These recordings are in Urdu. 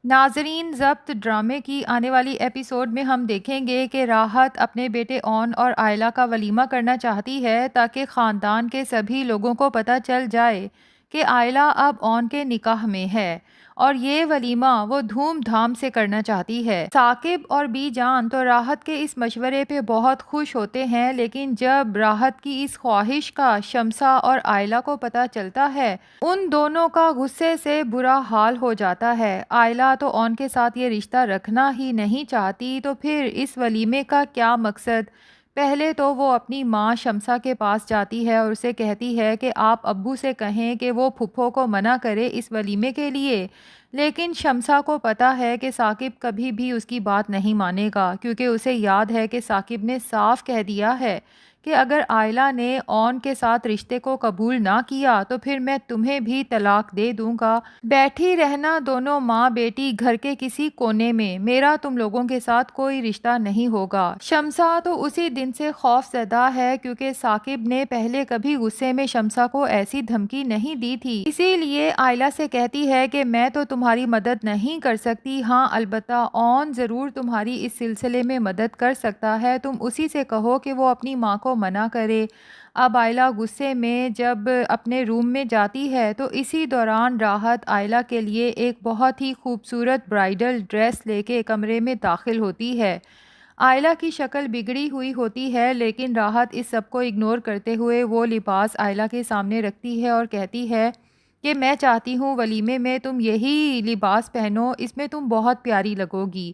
ناظرین، ضبط ڈرامے کی آنے والی ایپیسوڈ میں ہم دیکھیں گے کہ راحت اپنے بیٹے اون اور آئلہ کا ولیمہ کرنا چاہتی ہے تاکہ خاندان کے سبھی لوگوں کو پتہ چل جائے کہ آئلہ اب اون کے نکاح میں ہے، اور یہ ولیمہ وہ دھوم دھام سے کرنا چاہتی ہے۔ ثاقب اور بی جان تو راحت کے اس مشورے پہ بہت خوش ہوتے ہیں، لیکن جب راحت کی اس خواہش کا شمسہ اور آئلہ کو پتہ چلتا ہے، ان دونوں کا غصے سے برا حال ہو جاتا ہے۔ آئلہ تو اون کے ساتھ یہ رشتہ رکھنا ہی نہیں چاہتی، تو پھر اس ولیمے کا کیا مقصد؟ پہلے تو وہ اپنی ماں شمسہ کے پاس جاتی ہے اور اسے کہتی ہے کہ آپ ابو سے کہیں کہ وہ پھپھو کو منع کرے اس ولیمے کے لیے، لیکن شمسہ کو پتہ ہے کہ ثاقب کبھی بھی اس کی بات نہیں مانے گا، کیونکہ اسے یاد ہے کہ ثاقب نے صاف کہہ دیا ہے کہ اگر آئلہ نے اون کے ساتھ رشتے کو قبول نہ کیا تو پھر میں تمہیں بھی طلاق دے دوں گا۔ بیٹھی رہنا دونوں ماں بیٹی گھر کے کسی کونے میں، میرا تم لوگوں کے ساتھ کوئی رشتہ نہیں ہوگا۔ شمسہ تو اسی دن سے خوف زدہ ہے، کیونکہ ثاقب نے پہلے کبھی غصے میں شمسہ کو ایسی دھمکی نہیں دی تھی، اسی لیے آئلہ سے کہتی ہے کہ میں تو تمہاری مدد نہیں کر سکتی، ہاں البتہ اون ضرور تمہاری اس سلسلے میں مدد کر سکتا ہے، تم اسی سے کہو کہ وہ اپنی ماں کو منع کرے۔ اب آئلہ غصے میں جب اپنے روم میں جاتی ہے تو اسی دوران راحت آئلہ کے لیے ایک بہت ہی خوبصورت برائڈل ڈریس لے کے کمرے میں داخل ہوتی ہے۔ آئلہ کی شکل بگڑی ہوئی ہوتی ہے، لیکن راحت اس سب کو اگنور کرتے ہوئے وہ لباس آئلہ کے سامنے رکھتی ہے اور کہتی ہے کہ میں چاہتی ہوں ولیمے میں تم یہی لباس پہنو، اس میں تم بہت پیاری لگو گی۔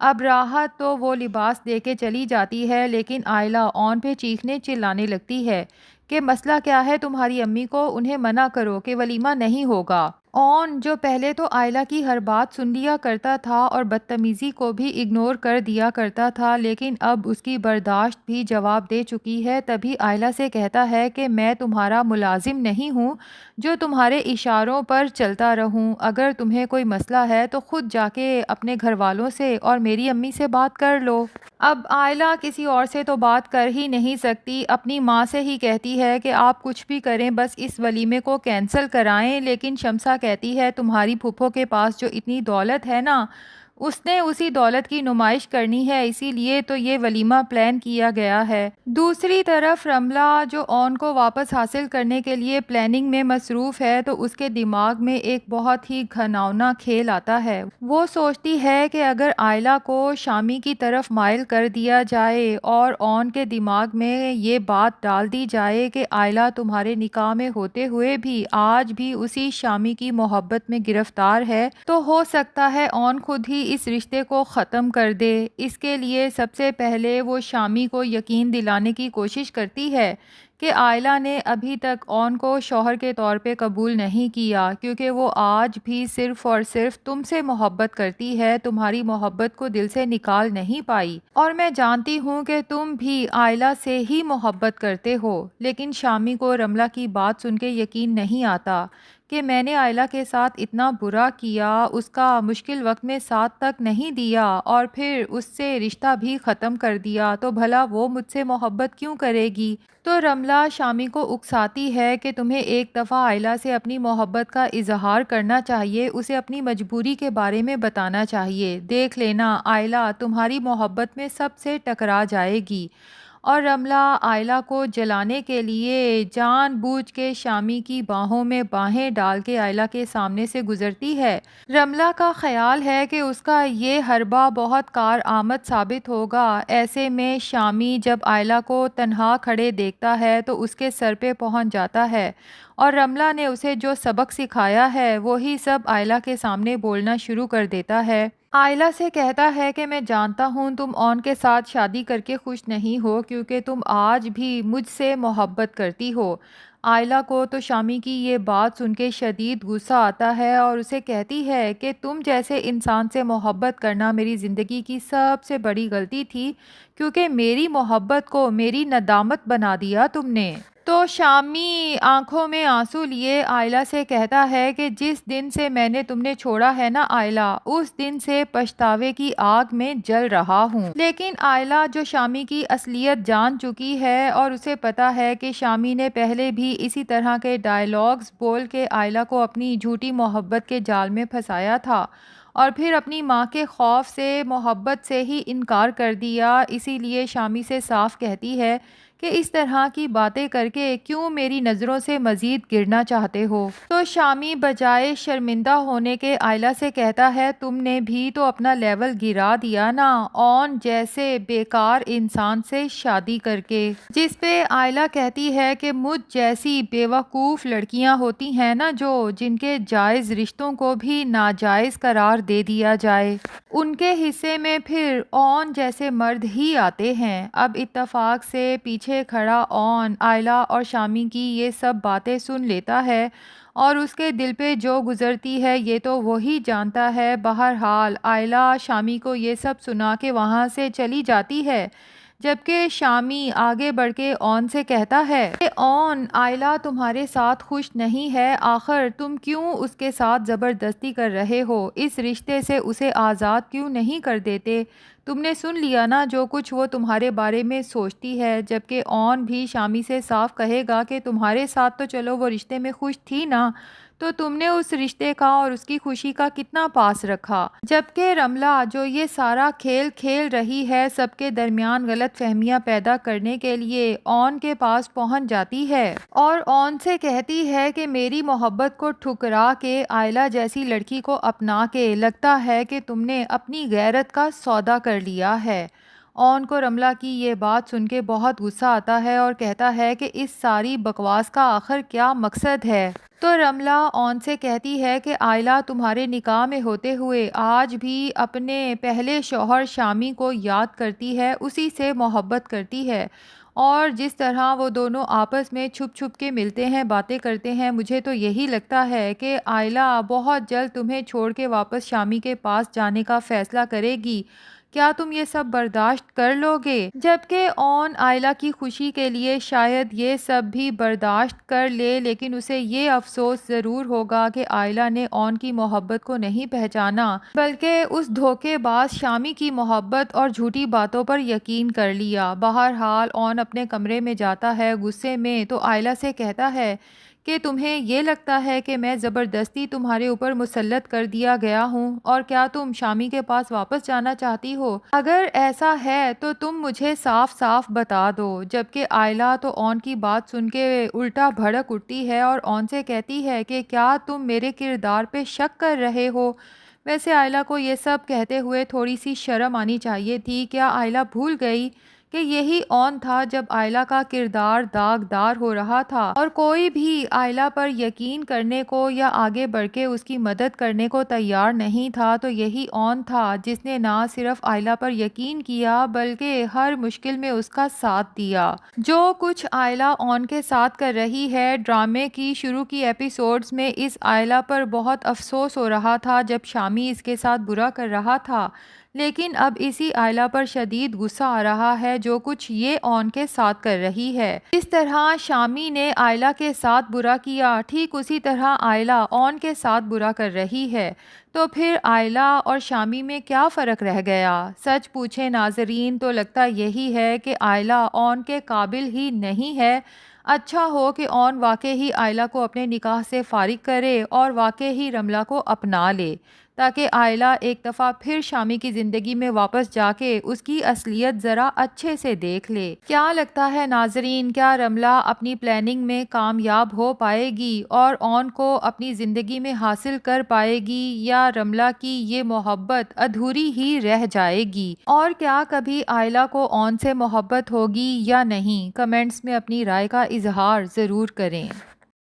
اب راحت تو وہ لباس دے کے چلی جاتی ہے، لیکن آئلہ اون پہ چیخنے چلانے لگتی ہے کہ مسئلہ کیا ہے تمہاری امی کو، انہیں منع کرو کہ ولیمہ نہیں ہوگا۔ اون جو پہلے تو آئلہ کی ہر بات سن لیا کرتا تھا اور بدتمیزی کو بھی اگنور کر دیا کرتا تھا، لیکن اب اس کی برداشت بھی جواب دے چکی ہے، تبھی آئلہ سے کہتا ہے کہ میں تمہارا ملازم نہیں ہوں جو تمہارے اشاروں پر چلتا رہوں، اگر تمہیں کوئی مسئلہ ہے تو خود جا کے اپنے گھر والوں سے اور میری امی سے بات کر لو۔ اب آئلہ کسی اور سے تو بات کر ہی نہیں سکتی، اپنی ماں سے ہی کہتی ہے کہ آپ کچھ بھی کریں بس اس ولیمے کو کینسل کرائیں، لیکن شمسہ کہتی ہے تمہاری پھپھو کے پاس جو اتنی دولت ہے نا، اس نے اسی دولت کی نمائش کرنی ہے، اسی لیے تو یہ ولیمہ پلان کیا گیا ہے۔ دوسری طرف رملہ جو اون کو واپس حاصل کرنے کے لیے پلاننگ میں مصروف ہے، تو اس کے دماغ میں ایک بہت ہی گھناؤنا کھیل آتا ہے۔ وہ سوچتی ہے کہ اگر آئلہ کو شامی کی طرف مائل کر دیا جائے اور اون کے دماغ میں یہ بات ڈال دی جائے کہ آئلہ تمہارے نکاح میں ہوتے ہوئے بھی آج بھی اسی شامی کی محبت میں گرفتار ہے، تو ہو سکتا ہے اون خود ہی اس رشتے کو ختم کر دے۔ اس کے لیے سب سے پہلے وہ شامی کو یقین دلانے کی کوشش کرتی ہے کہ آئلہ نے ابھی تک اون کو شوہر کے طور پہ قبول نہیں کیا، کیونکہ وہ آج بھی صرف اور صرف تم سے محبت کرتی ہے، تمہاری محبت کو دل سے نکال نہیں پائی، اور میں جانتی ہوں کہ تم بھی آئلہ سے ہی محبت کرتے ہو۔ لیکن شامی کو رملہ کی بات سن کے یقین نہیں آتا کہ میں نے آئلہ کے ساتھ اتنا برا کیا، اس کا مشکل وقت میں ساتھ تک نہیں دیا اور پھر اس سے رشتہ بھی ختم کر دیا، تو بھلا وہ مجھ سے محبت کیوں کرے گی؟ تو رملہ شامی کو اکساتی ہے کہ تمہیں ایک دفعہ آئلہ سے اپنی محبت کا اظہار کرنا چاہیے، اسے اپنی مجبوری کے بارے میں بتانا چاہیے، دیکھ لینا آئلہ تمہاری محبت میں سب سے ٹکرا جائے گی۔ اور رملہ آئلہ کو جلانے کے لیے جان بوجھ کے شامی کی باہوں میں باہیں ڈال کے آئلہ کے سامنے سے گزرتی ہے۔ رملہ کا خیال ہے کہ اس کا یہ حربہ بہت کارآمد ثابت ہوگا، ایسے میں شامی جب آئلہ کو تنہا کھڑے دیکھتا ہے تو اس کے سر پہ پہنچ جاتا ہے، اور رملہ نے اسے جو سبق سکھایا ہے وہی سب آئلہ کے سامنے بولنا شروع کر دیتا ہے۔ آئلہ سے کہتا ہے کہ میں جانتا ہوں تم اون کے ساتھ شادی کر کے خوش نہیں ہو، کیونکہ تم آج بھی مجھ سے محبت کرتی ہو۔ آئلہ کو تو شامی کی یہ بات سن کے شدید غصہ آتا ہے اور اسے کہتی ہے کہ تم جیسے انسان سے محبت کرنا میری زندگی کی سب سے بڑی غلطی تھی، کیونکہ میری محبت کو میری ندامت بنا دیا تم نے۔ تو شامی آنکھوں میں آنسو لیے آئلہ سے کہتا ہے کہ جس دن سے میں نے تم نے چھوڑا ہے نا آئلہ، اس دن سے پچھتاوے کی آگ میں جل رہا ہوں۔ لیکن آئلہ جو شامی کی اصلیت جان چکی ہے اور اسے پتا ہے کہ شامی نے پہلے بھی اسی طرح کے ڈائیلاگز بول کے آئلہ کو اپنی جھوٹی محبت کے جال میں پھنسایا تھا، اور پھر اپنی ماں کے خوف سے محبت سے ہی انکار کر دیا، اسی لیے شامی سے صاف کہتی ہے کہ اس طرح کی باتیں کر کے کیوں میری نظروں سے مزید گرنا چاہتے ہو؟ تو شامی بجائے شرمندہ ہونے کے آئلہ سے کہتا ہے تم نے بھی تو اپنا لیول گرا دیا نا، اون جیسے بیکار انسان سے شادی کر کے۔ جس پہ آئلہ کہتی ہے کہ مجھ جیسی بیوقوف لڑکیاں ہوتی ہیں نا جن کے جائز رشتوں کو بھی ناجائز قرار دے دیا جائے، ان کے حصے میں پھر اون جیسے مرد ہی آتے ہیں۔ اب اتفاق سے پیچھے کھڑا اون آئلہ اور شامی کی یہ سب باتیں سن لیتا ہے اور اس کے دل پہ جو گزرتی ہے یہ تو وہی جانتا ہے۔ بہرحال آئلہ شامی کو یہ سب سنا کے وہاں سے چلی جاتی ہے، جبکہ شامی آگے بڑھ کے اون سے کہتا ہے کہ اون آئلہ تمہارے ساتھ خوش نہیں ہے، آخر تم کیوں اس کے ساتھ زبردستی کر رہے ہو؟ اس رشتے سے اسے آزاد کیوں نہیں کر دیتے؟ تم نے سن لیا نا جو کچھ وہ تمہارے بارے میں سوچتی ہے۔ جبکہ اون بھی شامی سے صاف کہے گا کہ تمہارے ساتھ تو چلو وہ رشتے میں خوش تھی نا، تو تم نے اس رشتے کا اور اس کی خوشی کا کتنا پاس رکھا؟ جبکہ رملہ جو یہ سارا کھیل کھیل رہی ہے سب کے درمیان غلط فہمیاں پیدا کرنے کے لیے اون کے پاس پہنچ جاتی ہے اور اون سے کہتی ہے کہ میری محبت کو ٹھکرا کے آئلہ جیسی لڑکی کو اپنا کے لگتا ہے کہ تم نے اپنی غیرت کا سودا کر لیا ہے۔ اون کو رملہ کی یہ بات سن کے بہت غصہ آتا ہے اور کہتا ہے کہ اس ساری بکواس کا آخر کیا مقصد ہے؟ تو رملہ اون سے کہتی ہے کہ آئلہ تمہارے نکاح میں ہوتے ہوئے آج بھی اپنے پہلے شوہر شامی کو یاد کرتی ہے، اسی سے محبت کرتی ہے، اور جس طرح وہ دونوں آپس میں چھپ چھپ کے ملتے ہیں، باتیں کرتے ہیں، مجھے تو یہی لگتا ہے کہ آئلہ بہت جلد تمہیں چھوڑ کے واپس شامی کے پاس جانے کا فیصلہ کرے گی۔ کیا تم یہ سب برداشت کر لو گے؟ جبکہ اون آئلہ کی خوشی کے لیے شاید یہ سب بھی برداشت کر لے، لیکن اسے یہ افسوس ضرور ہوگا کہ آئلہ نے اون کی محبت کو نہیں پہچانا، بلکہ اس دھوکے باز شامی کی محبت اور جھوٹی باتوں پر یقین کر لیا۔ بہرحال اون اپنے کمرے میں جاتا ہے غصے میں، تو آئلہ سے کہتا ہے کہ تمہیں یہ لگتا ہے کہ میں زبردستی تمہارے اوپر مسلط کر دیا گیا ہوں، اور کیا تم شامی کے پاس واپس جانا چاہتی ہو؟ اگر ایسا ہے تو تم مجھے صاف صاف بتا دو۔ جبکہ آئلہ تو اون کی بات سن کے الٹا بھڑک اٹھتی ہے اور اون سے کہتی ہے کہ کیا تم میرے کردار پہ شک کر رہے ہو؟ ویسے آئلہ کو یہ سب کہتے ہوئے تھوڑی سی شرم آنی چاہیے تھی۔ کیا آئلہ بھول گئی کہ یہی اون تھا جب آئلہ کا کردار داغدار ہو رہا تھا اور کوئی بھی آئلہ پر یقین کرنے کو یا آگے بڑھ کے اس کی مدد کرنے کو تیار نہیں تھا؟ تو یہی اون تھا جس نے نہ صرف آئلہ پر یقین کیا بلکہ ہر مشکل میں اس کا ساتھ دیا۔ جو کچھ آئلہ اون کے ساتھ کر رہی ہے، ڈرامے کی شروع کی ایپیسوڈز میں اس آئلہ پر بہت افسوس ہو رہا تھا جب شامی اس کے ساتھ برا کر رہا تھا، لیکن اب اسی آئلہ پر شدید غصہ آ رہا ہے جو کچھ یہ اون کے ساتھ کر رہی ہے۔ اس طرح شامی نے آئلہ کے ساتھ برا کیا، ٹھیک اسی طرح آئلہ اون کے ساتھ برا کر رہی ہے۔ تو پھر آئلہ اور شامی میں کیا فرق رہ گیا؟ سچ پوچھیں ناظرین تو لگتا یہی ہے کہ آئلہ اون کے قابل ہی نہیں ہے۔ اچھا ہو کہ اون واقع ہی آئلہ کو اپنے نکاح سے فارغ کرے اور واقع ہی رملہ کو اپنا لے، تاکہ آئلہ ایک دفعہ پھر شامی کی زندگی میں واپس جا کے اس کی اصلیت ذرا اچھے سے دیکھ لے۔ کیا لگتا ہے ناظرین، کیا رملہ اپنی پلاننگ میں کامیاب ہو پائے گی اور اون کو اپنی زندگی میں حاصل کر پائے گی، یا رملہ کی یہ محبت ادھوری ہی رہ جائے گی؟ اور کیا کبھی آئلہ کو اون سے محبت ہوگی یا نہیں؟ کمنٹس میں اپنی رائے کا اظہار ضرور کریں۔